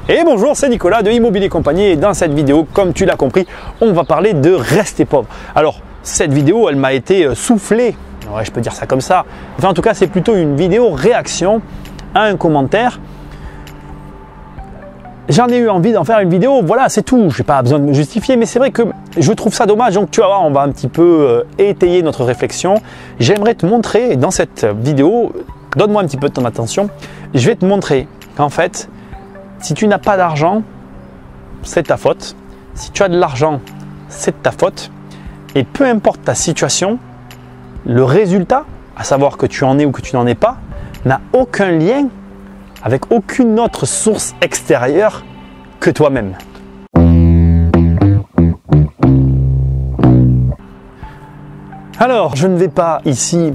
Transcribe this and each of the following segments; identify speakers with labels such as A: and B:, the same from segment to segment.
A: Et bonjour, c'est Nicolas de Immobilier Compagnie et dans cette vidéo, comme tu l'as compris, on va parler de rester pauvre. Alors, cette vidéo, elle m'a été soufflée, ouais, je peux dire ça comme ça. Enfin, en tout cas, c'est plutôt une vidéo réaction à un commentaire. J'en ai eu envie d'en faire une vidéo, voilà, c'est tout. Je n'ai pas besoin de me justifier, mais c'est vrai que je trouve ça dommage. Donc, tu vas voir, on va un petit peu étayer notre réflexion. J'aimerais te montrer dans cette vidéo, donne-moi un petit peu de ton attention, je vais te montrer qu'en fait, si tu n'as pas d'argent, c'est ta faute. Si tu as de l'argent, c'est de ta faute. Et peu importe ta situation, le résultat, à savoir que tu en es ou que tu n'en es pas, n'a aucun lien avec aucune autre source extérieure que toi-même. Alors, je ne vais pas ici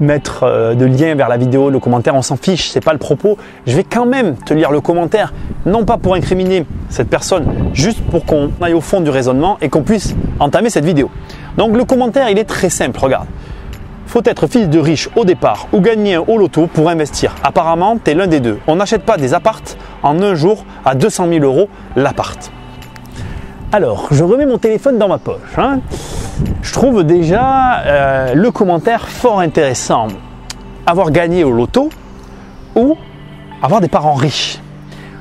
A: mettre de lien vers la vidéo, le commentaire, on s'en fiche, c'est pas le propos. Je vais quand même te lire le commentaire, non pas pour incriminer cette personne, juste pour qu'on aille au fond du raisonnement et qu'on puisse entamer cette vidéo. Donc le commentaire, il est très simple, regarde. Faut être fils de riche au départ ou gagner au loto pour investir. Apparemment, tu es l'un des deux. On n'achète pas des appartes en un jour à 200 000 € l'appart. Alors, je remets mon téléphone dans ma poche. Je trouve déjà le commentaire fort intéressant. Avoir gagné au loto ou avoir des parents riches.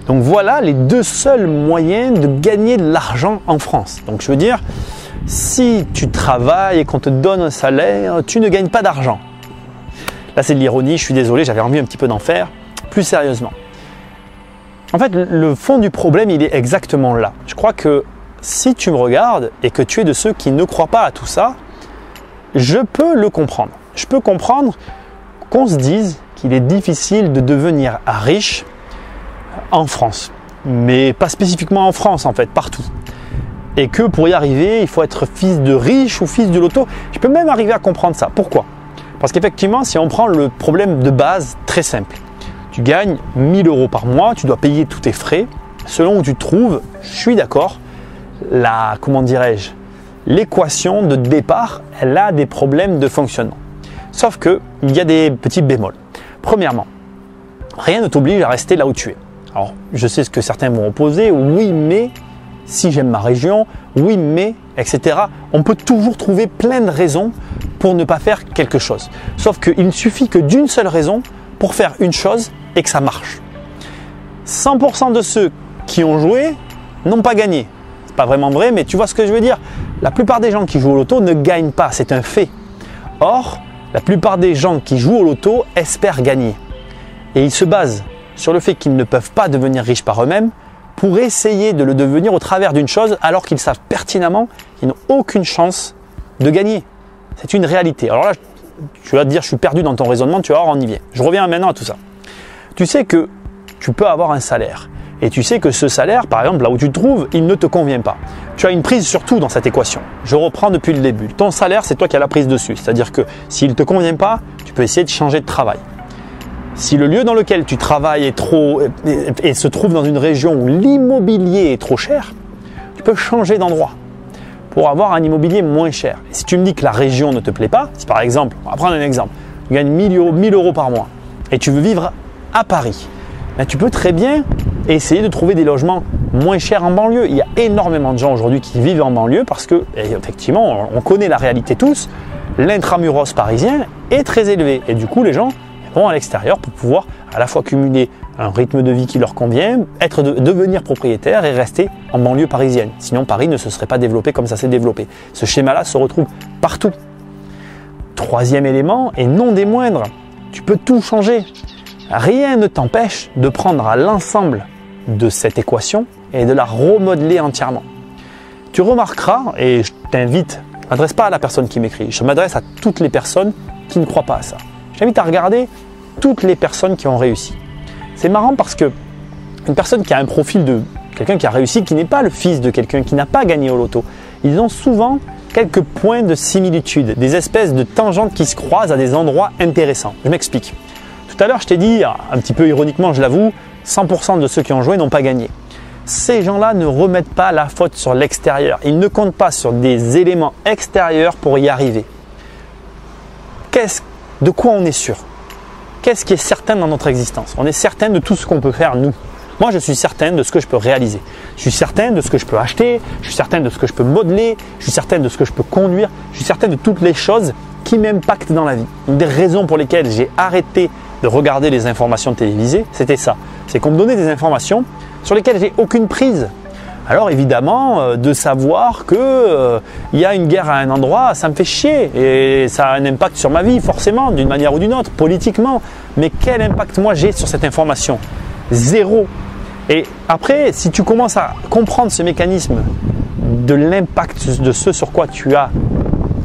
A: Donc voilà les deux seuls moyens de gagner de l'argent en France. Donc je veux dire, si tu travailles et qu'on te donne un salaire, tu ne gagnes pas d'argent. Là c'est de l'ironie, je suis désolé, j'avais envie un petit peu d'en faire. Plus sérieusement. En fait, le fond du problème, il est exactement là. Je crois que si tu me regardes et que tu es de ceux qui ne croient pas à tout ça, je peux le comprendre. Je peux comprendre qu'on se dise qu'il est difficile de devenir riche en France. Mais pas spécifiquement en France en fait, partout. Et que pour y arriver, il faut être fils de riche ou fils de loto. Je peux même arriver à comprendre ça. Pourquoi? Parce qu'effectivement, si on prend le problème de base très simple, tu gagnes 1 000 € par mois, tu dois payer tous tes frais. Selon où tu te trouves, je suis d'accord, l'équation de départ, elle a des problèmes de fonctionnement. Sauf qu'il y a des petits bémols. Premièrement, rien ne t'oblige à rester là où tu es. Alors, je sais ce que certains vont opposer, oui, mais si j'aime ma région, oui, mais, etc. On peut toujours trouver plein de raisons pour ne pas faire quelque chose. Sauf qu'il ne suffit que d'une seule raison pour faire une chose et que ça marche. 100% de ceux qui ont joué n'ont pas gagné. C'est pas vraiment vrai, mais tu vois ce que je veux dire. La plupart des gens qui jouent au loto ne gagnent pas, c'est un fait. Or, la plupart des gens qui jouent au loto espèrent gagner. Et ils se basent sur le fait qu'ils ne peuvent pas devenir riches par eux-mêmes pour essayer de le devenir au travers d'une chose alors qu'ils savent pertinemment qu'ils n'ont aucune chance de gagner. C'est une réalité. Alors là, tu vas te dire, je suis perdu dans ton raisonnement, tu vas voir, on y vient. Je reviens maintenant à tout ça. Tu sais que tu peux avoir un salaire. Et tu sais que ce salaire, par exemple, là où tu te trouves, il ne te convient pas. Tu as une prise sur tout dans cette équation. Je reprends depuis le début. Ton salaire, c'est toi qui as la prise dessus. C'est-à-dire que s'il ne te convient pas, tu peux essayer de changer de travail. Si le lieu dans lequel tu travailles est trop et se trouve dans une région où l'immobilier est trop cher, tu peux changer d'endroit pour avoir un immobilier moins cher. Et si tu me dis que la région ne te plaît pas, si par exemple, on va prendre un exemple, tu gagnes 1 000 € par mois et tu veux vivre à Paris, ben tu peux très bien essayer de trouver des logements moins chers en banlieue. Il y a énormément de gens aujourd'hui qui vivent en banlieue parce que, effectivement, on connaît la réalité tous, l'intramuros parisien est très élevé et du coup les gens vont à l'extérieur pour pouvoir à la fois cumuler un rythme de vie qui leur convient, devenir propriétaire et rester en banlieue parisienne. Sinon Paris ne se serait pas développé comme ça s'est développé. Ce schéma-là se retrouve partout. Troisième élément, et non des moindres, tu peux tout changer. Rien ne t'empêche de prendre l'ensemble de cette équation et de la remodeler entièrement. Tu remarqueras, et je t'invite, je ne m'adresse pas à la personne qui m'écrit, je m'adresse à toutes les personnes qui ne croient pas à ça. Je t'invite à regarder toutes les personnes qui ont réussi. C'est marrant parce que une personne qui a un profil de quelqu'un qui a réussi, qui n'est pas le fils de quelqu'un qui n'a pas gagné au loto, ils ont souvent quelques points de similitude, des espèces de tangentes qui se croisent à des endroits intéressants. Je m'explique. Tout à l'heure, je t'ai dit, un petit peu ironiquement, je l'avoue, 100% de ceux qui ont joué n'ont pas gagné. Ces gens-là ne remettent pas la faute sur l'extérieur. Ils ne comptent pas sur des éléments extérieurs pour y arriver. De quoi on est sûr? Qu'est-ce qui est certain dans notre existence? On est certain de tout ce qu'on peut faire nous. Moi, je suis certain de ce que je peux réaliser. Je suis certain de ce que je peux acheter. Je suis certain de ce que je peux modeler. Je suis certain de ce que je peux conduire. Je suis certain de toutes les choses qui m'impactent dans la vie. Une des raisons pour lesquelles j'ai arrêté de regarder les informations télévisées, c'était ça. C'est qu'on me donnait des informations sur lesquelles j'ai aucune prise. Alors évidemment, de savoir que y a une guerre à un endroit, ça me fait chier et ça a un impact sur ma vie forcément, d'une manière ou d'une autre, politiquement. Mais quel impact moi j'ai sur cette information? Zéro. Et après, si tu commences à comprendre ce mécanisme de l'impact de ce sur quoi tu as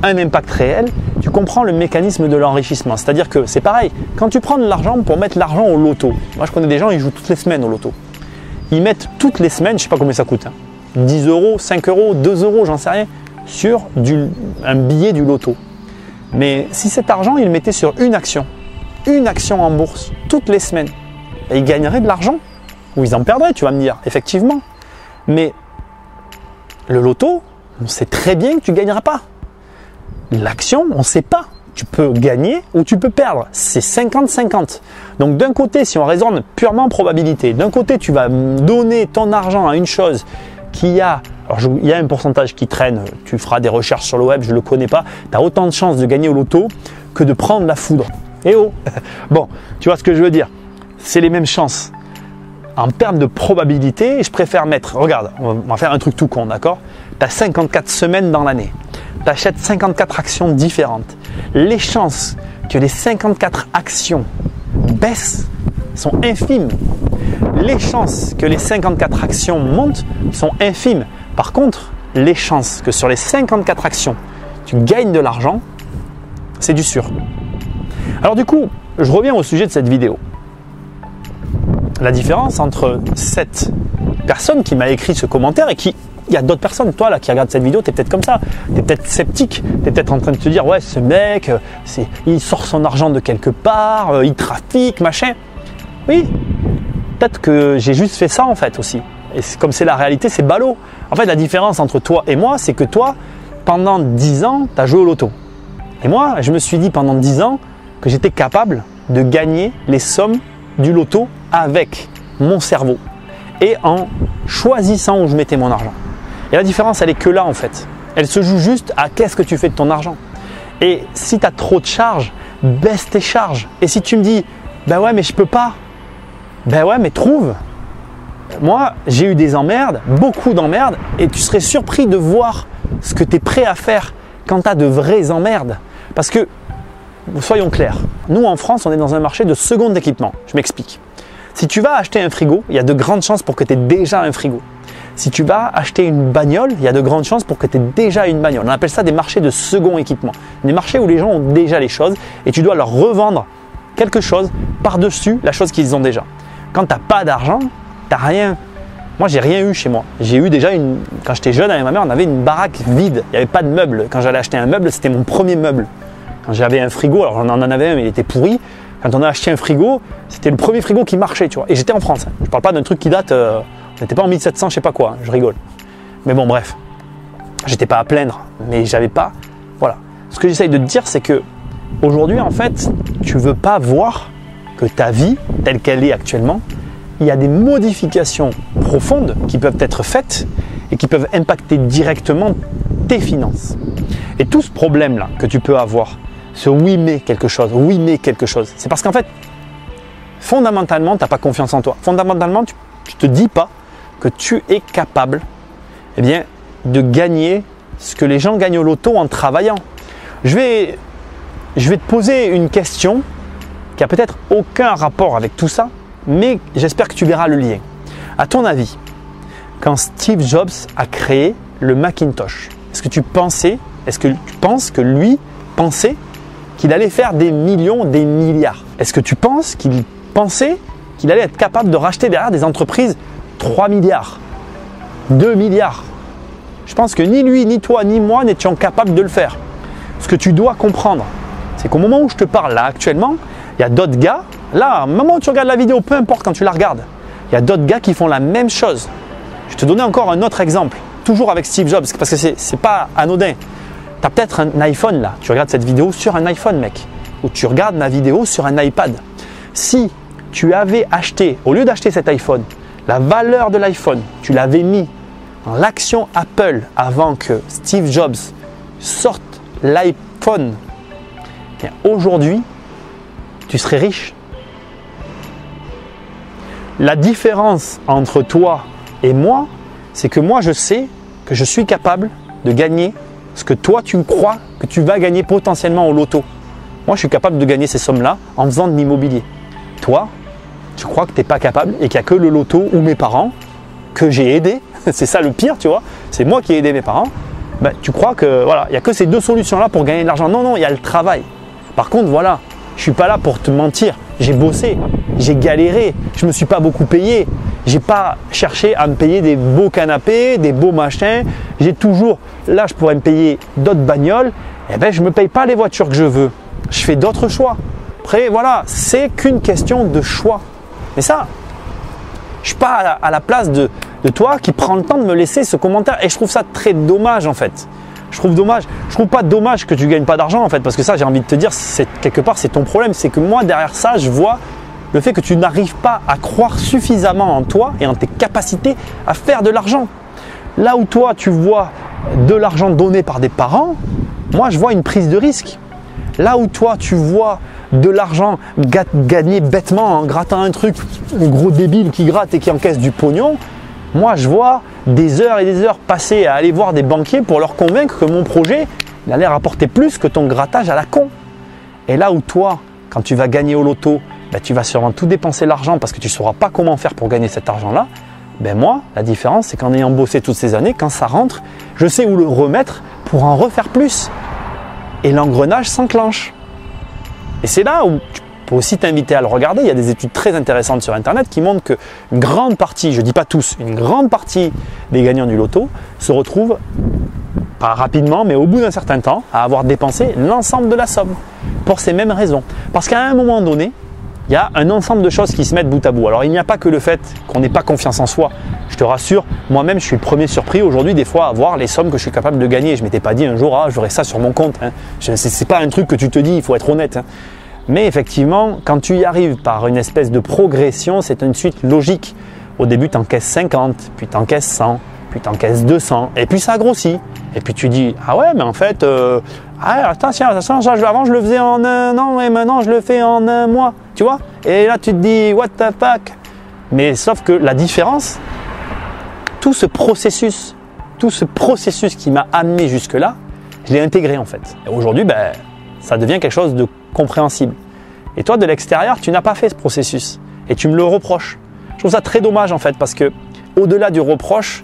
A: un impact réel, tu comprends le mécanisme de l'enrichissement. C'est-à-dire que c'est pareil, quand tu prends de l'argent pour mettre l'argent au loto, moi je connais des gens, ils jouent toutes les semaines au loto. Ils mettent toutes les semaines, je ne sais pas combien ça coûte, 10 euros, 5 euros, 2 euros, j'en sais rien, sur un billet du loto. Mais si cet argent, ils le mettaient sur une action en bourse, toutes les semaines, ils gagneraient de l'argent ou ils en perdraient, tu vas me dire, effectivement. Mais le loto, on sait très bien que tu ne gagneras pas. L'action, on ne sait pas. Tu peux gagner ou tu peux perdre. C'est 50-50. Donc d'un côté, si on raisonne purement probabilité, d'un côté, tu vas donner ton argent à une chose qui a… Alors il y a un pourcentage qui traîne, tu feras des recherches sur le web, je ne le connais pas. Tu as autant de chances de gagner au loto que de prendre la foudre. Eh oh. Bon, tu vois ce que je veux dire. C'est les mêmes chances. En termes de probabilité, je préfère mettre… Regarde, on va faire un truc tout con, d'accord? Tu as 54 semaines dans l'année. Tu achètes 54 actions différentes. Les chances que les 54 actions baissent sont infimes. Les chances que les 54 actions montent sont infimes. Par contre, les chances que sur les 54 actions, tu gagnes de l'argent, c'est du sûr. Alors du coup, je reviens au sujet de cette vidéo. La différence entre cette personne qui m'a écrit ce commentaire et qui… Il y a d'autres personnes, toi là qui regardes cette vidéo, tu es peut-être comme ça, tu es peut-être sceptique, tu es peut-être en train de te dire ouais ce mec, il sort son argent de quelque part, il trafique, machin. Oui, peut-être que j'ai juste fait ça en fait aussi. Et comme c'est la réalité, c'est ballot. En fait la différence entre toi et moi, c'est que toi, pendant 10 ans, tu as joué au loto. Et moi, je me suis dit pendant 10 ans que j'étais capable de gagner les sommes du loto avec mon cerveau et en choisissant où je mettais mon argent. Et la différence, elle est que là en fait. Elle se joue juste à qu'est-ce que tu fais de ton argent. Et si tu as trop de charges, baisse tes charges. Et si tu me dis, ben ouais mais je peux pas, ben ouais mais trouve. Moi, j'ai eu des emmerdes, beaucoup d'emmerdes, et tu serais surpris de voir ce que tu es prêt à faire quand tu as de vraies emmerdes. Parce que, soyons clairs, nous en France, on est dans un marché de seconde équipement. Je m'explique. Si tu vas acheter un frigo, il y a de grandes chances pour que tu aies déjà un frigo. Si tu vas acheter une bagnole, il y a de grandes chances pour que tu aies déjà une bagnole. On appelle ça des marchés de second équipement. Des marchés où les gens ont déjà les choses et tu dois leur revendre quelque chose par-dessus la chose qu'ils ont déjà. Quand tu n'as pas d'argent, tu n'as rien. Moi, j'ai rien eu chez moi. J'ai eu déjà quand j'étais jeune avec ma mère, on avait une baraque vide. Il n'y avait pas de meubles. Quand j'allais acheter un meuble, c'était mon premier meuble. Quand j'avais un frigo, alors on en avait un, mais il était pourri. Quand on a acheté un frigo, c'était le premier frigo qui marchait, tu vois. Et j'étais en France. Je ne parle pas d'un truc qui date… on n'était pas en 1700, je sais pas quoi, je rigole. Mais bon, bref. J'étais pas à plaindre, mais j'avais pas… Voilà. Ce que j'essaye de te dire, c'est que aujourd'hui, en fait, tu veux pas voir que ta vie, telle qu'elle est actuellement, il y a des modifications profondes qui peuvent être faites et qui peuvent impacter directement tes finances. Et tout ce problème-là que tu peux avoir, ce oui mais quelque chose, c'est parce qu'en fait, fondamentalement, tu n'as pas confiance en toi. Fondamentalement, tu ne te dis pas que tu es capable de gagner ce que les gens gagnent au loto en travaillant. Je vais te poser une question qui a peut-être aucun rapport avec tout ça, mais j'espère que tu verras le lien. À ton avis, quand Steve Jobs a créé le Macintosh, est-ce que tu penses que lui pensait qu'il allait faire des millions, des milliards? Est-ce que tu penses qu'il pensait qu'il allait être capable de racheter derrière des entreprises 3 milliards, 2 milliards? Je pense que ni lui, ni toi, ni moi n'étions capables de le faire. Ce que tu dois comprendre, c'est qu'au moment où je te parle là actuellement, il y a d'autres gars, là, au moment où tu regardes la vidéo, peu importe quand tu la regardes, il y a d'autres gars qui font la même chose. Je vais te donner encore un autre exemple, toujours avec Steve Jobs, parce que c'est pas anodin. Tu as peut-être un iPhone là, tu regardes cette vidéo sur un iPhone mec, ou tu regardes ma vidéo sur un iPad. Si tu avais acheté, au lieu d'acheter cet iPhone, la valeur de l'iPhone, tu l'avais mis dans l'action Apple avant que Steve Jobs sorte l'iPhone, aujourd'hui, tu serais riche. La différence entre toi et moi, c'est que moi, je sais que je suis capable de gagner ce que toi, tu crois que tu vas gagner potentiellement au loto. Moi, je suis capable de gagner ces sommes-là en faisant de l'immobilier. Toi, tu crois que tu n'es pas capable et qu'il n'y a que le loto ou mes parents que j'ai aidé. C'est ça le pire, tu vois. C'est moi qui ai aidé mes parents. Ben, tu crois que voilà, il n'y a que ces deux solutions-là pour gagner de l'argent. Non, il y a le travail. Par contre, voilà, je ne suis pas là pour te mentir. J'ai bossé, j'ai galéré, je ne me suis pas beaucoup payé. Je n'ai pas cherché à me payer des beaux canapés, des beaux machins. J'ai toujours, là, je pourrais me payer d'autres bagnoles. Eh ben, je ne me paye pas les voitures que je veux. Je fais d'autres choix. Après, voilà, c'est qu'une question de choix. Mais ça, je ne suis pas à la place de toi qui prend le temps de me laisser ce commentaire. Et je trouve ça très dommage en fait. Je trouve pas dommage que tu ne gagnes pas d'argent en fait. Parce que ça, j'ai envie de te dire, quelque part, c'est ton problème. C'est que moi, derrière ça, je vois le fait que tu n'arrives pas à croire suffisamment en toi et en tes capacités à faire de l'argent. Là où toi, tu vois de l'argent donné par des parents, moi, je vois une prise de risque. Là où toi, tu vois de l'argent gagné bêtement en grattant un truc, un gros débile qui gratte et qui encaisse du pognon, moi, je vois des heures et des heures passées à aller voir des banquiers pour leur convaincre que mon projet il allait rapporter plus que ton grattage à la con. Et là où toi, quand tu vas gagner au loto, ben, tu vas sûrement tout dépenser l'argent parce que tu ne sauras pas comment faire pour gagner cet argent-là. Ben moi, la différence, c'est qu'en ayant bossé toutes ces années, quand ça rentre, je sais où le remettre pour en refaire plus. Et l'engrenage s'enclenche. Et c'est là où tu peux aussi t'inviter à le regarder. Il y a des études très intéressantes sur Internet qui montrent qu'une grande partie, je ne dis pas tous, une grande partie des gagnants du loto se retrouvent, pas rapidement, mais au bout d'un certain temps, à avoir dépensé l'ensemble de la somme. Pour ces mêmes raisons. Parce qu'à un moment donné, il y a un ensemble de choses qui se mettent bout à bout. Alors, il n'y a pas que le fait qu'on n'ait pas confiance en soi. Je te rassure, moi-même, je suis le premier surpris aujourd'hui des fois à voir les sommes que je suis capable de gagner. Je ne m'étais pas dit un jour, j'aurai ça sur mon compte. Hein. Ce n'est pas un truc que tu te dis, il faut être honnête. Hein. Mais effectivement, quand tu y arrives par une espèce de progression, c'est une suite logique. Au début, tu encaisses 50, puis tu encaisses 100, puis tu encaisses 200, et puis ça grossit. Et puis tu dis, ah ouais, mais en fait, attention, ça, avant je le faisais en un an et maintenant je le fais en un mois. Tu vois? Et là tu te dis, what the fuck? Mais sauf que la différence, tout ce processus qui m'a amené jusque-là, je l'ai intégré en fait. Et aujourd'hui, ben, ça devient quelque chose de compréhensible. Et toi, de l'extérieur, tu n'as pas fait ce processus et tu me le reproches. Je trouve ça très dommage en fait parce que au-delà du reproche,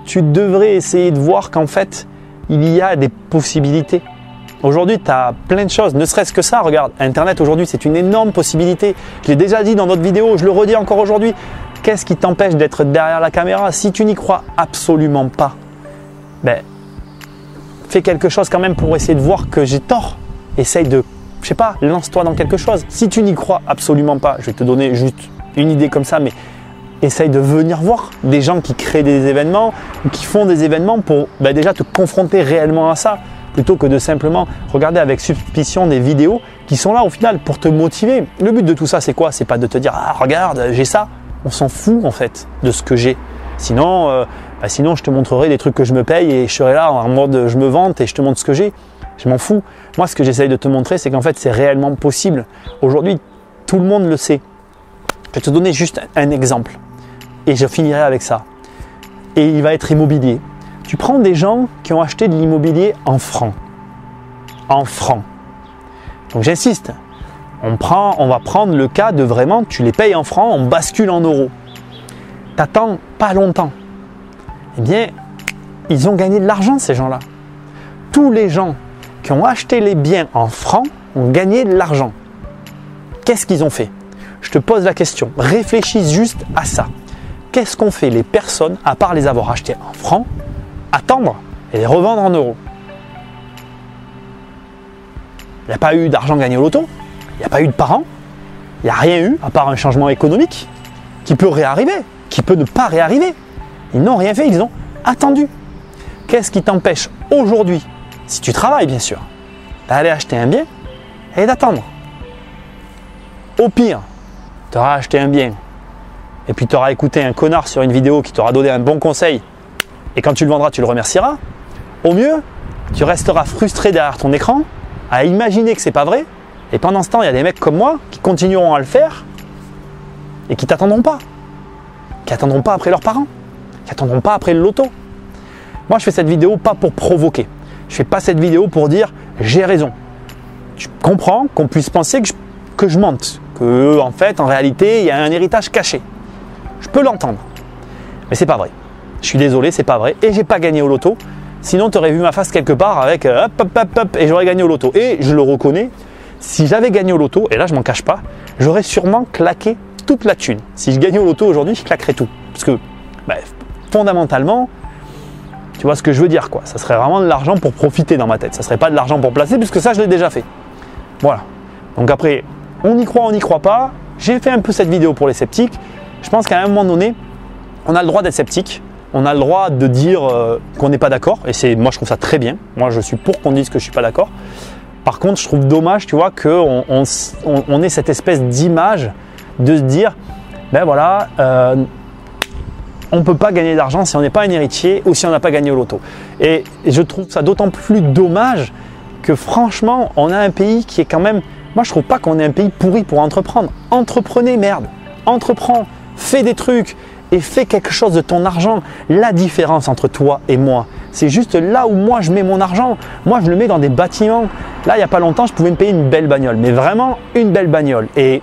A: tu devrais essayer de voir qu'en fait, il y a des possibilités. Aujourd'hui, tu as plein de choses, ne serait-ce que ça. Regarde, Internet aujourd'hui, c'est une énorme possibilité. Je l'ai déjà dit dans d'autres vidéos, je le redis encore aujourd'hui. Qu'est-ce qui t'empêche d'être derrière la caméra? Si tu n'y crois absolument pas, ben, fais quelque chose quand même pour essayer de voir que j'ai tort. Essaye de, je sais pas, lance-toi dans quelque chose. Si tu n'y crois absolument pas, je vais te donner juste une idée comme ça, mais essaye de venir voir des gens qui créent des événements ou qui font des événements pour déjà te confronter réellement à ça, plutôt que de simplement regarder avec suspicion des vidéos qui sont là au final pour te motiver. Le but de tout ça, c'est quoi? C'est pas de te dire « Ah, regarde, j'ai ça ». On s'en fout en fait de ce que j'ai. Sinon, sinon, je te montrerai des trucs que je me paye et je serai là en mode je me vante et je te montre ce que j'ai. Je m'en fous. Moi, ce que j'essaye de te montrer, c'est qu'en fait, c'est réellement possible. Aujourd'hui, tout le monde le sait. Je vais te donner juste un exemple. Et je finirai avec ça. Et il va être immobilier. Tu prends des gens qui ont acheté de l'immobilier en francs. En francs. Donc j'insiste. On va prendre le cas de vraiment, tu les payes en francs, on bascule en euros. T'attends pas longtemps. Eh bien, ils ont gagné de l'argent ces gens-là. Tous les gens qui ont acheté les biens en francs ont gagné de l'argent. Qu'est-ce qu'ils ont fait? Je te pose la question. Réfléchis juste à ça. Qu'est-ce qu'ont fait les personnes, à part les avoir achetés en francs, attendre et les revendre en euros? Il n'y a pas eu d'argent gagné au loto, il n'y a pas eu de parents, il n'y a rien eu à part un changement économique qui peut réarriver, qui peut ne pas réarriver. Ils n'ont rien fait, ils ont attendu. Qu'est-ce qui t'empêche aujourd'hui, si tu travailles bien sûr, d'aller acheter un bien et d'attendre? Au pire, tu auras acheté un bien et puis tu auras écouté un connard sur une vidéo qui t'aura donné un bon conseil, et quand tu le vendras, tu le remercieras. Au mieux, tu resteras frustré derrière ton écran, à imaginer que c'est pas vrai, et pendant ce temps, il y a des mecs comme moi qui continueront à le faire, et qui t'attendront pas. Qui attendront pas après leurs parents, qui attendront pas après le loto. Moi, je fais cette vidéo pas pour provoquer. Je fais pas cette vidéo pour dire j'ai raison. Je comprends qu'on puisse penser que je mente, que en fait, en réalité, il y a un héritage caché. Je peux l'entendre, mais c'est pas vrai. Je suis désolé, c'est pas vrai, et j'ai pas gagné au loto. Sinon, tu aurais vu ma face quelque part avec hop, hop, hop, hop, et j'aurais gagné au loto. Et je le reconnais, si j'avais gagné au loto, et là, je m'en cache pas, j'aurais sûrement claqué toute la thune. Si je gagnais au loto aujourd'hui, je claquerais tout, parce que fondamentalement, tu vois ce que je veux dire, quoi. Ça serait vraiment de l'argent pour profiter dans ma tête. Ça serait pas de l'argent pour placer, puisque ça, je l'ai déjà fait. Voilà. Donc après, on y croit, on n'y croit pas. J'ai fait un peu cette vidéo pour les sceptiques. Je pense qu'à un moment donné, on a le droit d'être sceptique. On a le droit de dire qu'on n'est pas d'accord. Et moi, je trouve ça très bien. Moi, je suis pour qu'on dise que je suis pas d'accord. Par contre, je trouve dommage, tu vois, qu'on ait cette espèce d'image de se dire, ben voilà, on ne peut pas gagner d'argent si on n'est pas un héritier ou si on n'a pas gagné au loto. Et je trouve ça d'autant plus dommage que franchement, on a un pays qui est quand même… Moi, je ne trouve pas qu'on est un pays pourri pour entreprendre. Entreprenez, merde. Entreprends, fais des trucs et fais quelque chose de ton argent. La différence entre toi et moi, c'est juste là où moi, je mets mon argent. Moi, je le mets dans des bâtiments. Là, il n'y a pas longtemps, je pouvais me payer une belle bagnole, mais vraiment une belle bagnole. Et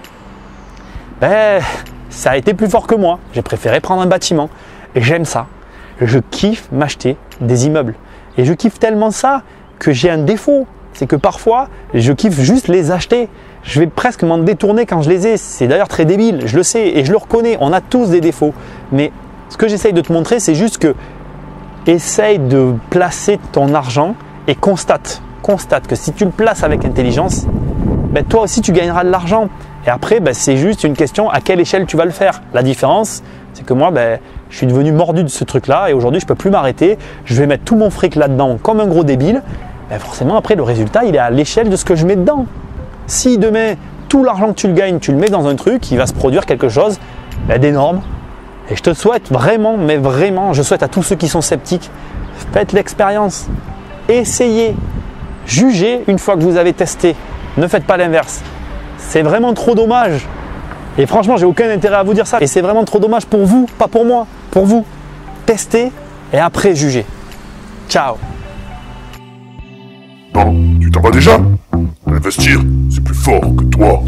A: ça a été plus fort que moi. J'ai préféré prendre un bâtiment et j'aime ça. Je kiffe m'acheter des immeubles. Et je kiffe tellement ça que j'ai un défaut. C'est que parfois, je kiffe juste les acheter. Je vais presque m'en détourner quand je les ai. C'est d'ailleurs très débile, je le sais et je le reconnais. On a tous des défauts. Mais ce que j'essaye de te montrer, c'est juste que essaye de placer ton argent et constate que si tu le places avec intelligence, toi aussi tu gagneras de l'argent. Et après, c'est juste une question à quelle échelle tu vas le faire. La différence, c'est que moi, je suis devenu mordu de ce truc-là et aujourd'hui, je ne peux plus m'arrêter. Je vais mettre tout mon fric là-dedans comme un gros débile. Forcément, après, le résultat, il est à l'échelle de ce que je mets dedans. Si demain, tout l'argent que tu le gagnes, tu le mets dans un truc, il va se produire quelque chose d'énorme. Et je te souhaite vraiment, mais vraiment, je souhaite à tous ceux qui sont sceptiques, faites l'expérience. Essayez. Jugez une fois que vous avez testé. Ne faites pas l'inverse. C'est vraiment trop dommage. Et franchement, j'ai aucun intérêt à vous dire ça. Et c'est vraiment trop dommage pour vous, pas pour moi. Pour vous. Testez et après jugez. Ciao.
B: Non, tu t'en vas déjà? Investir, c'est plus fort que toi.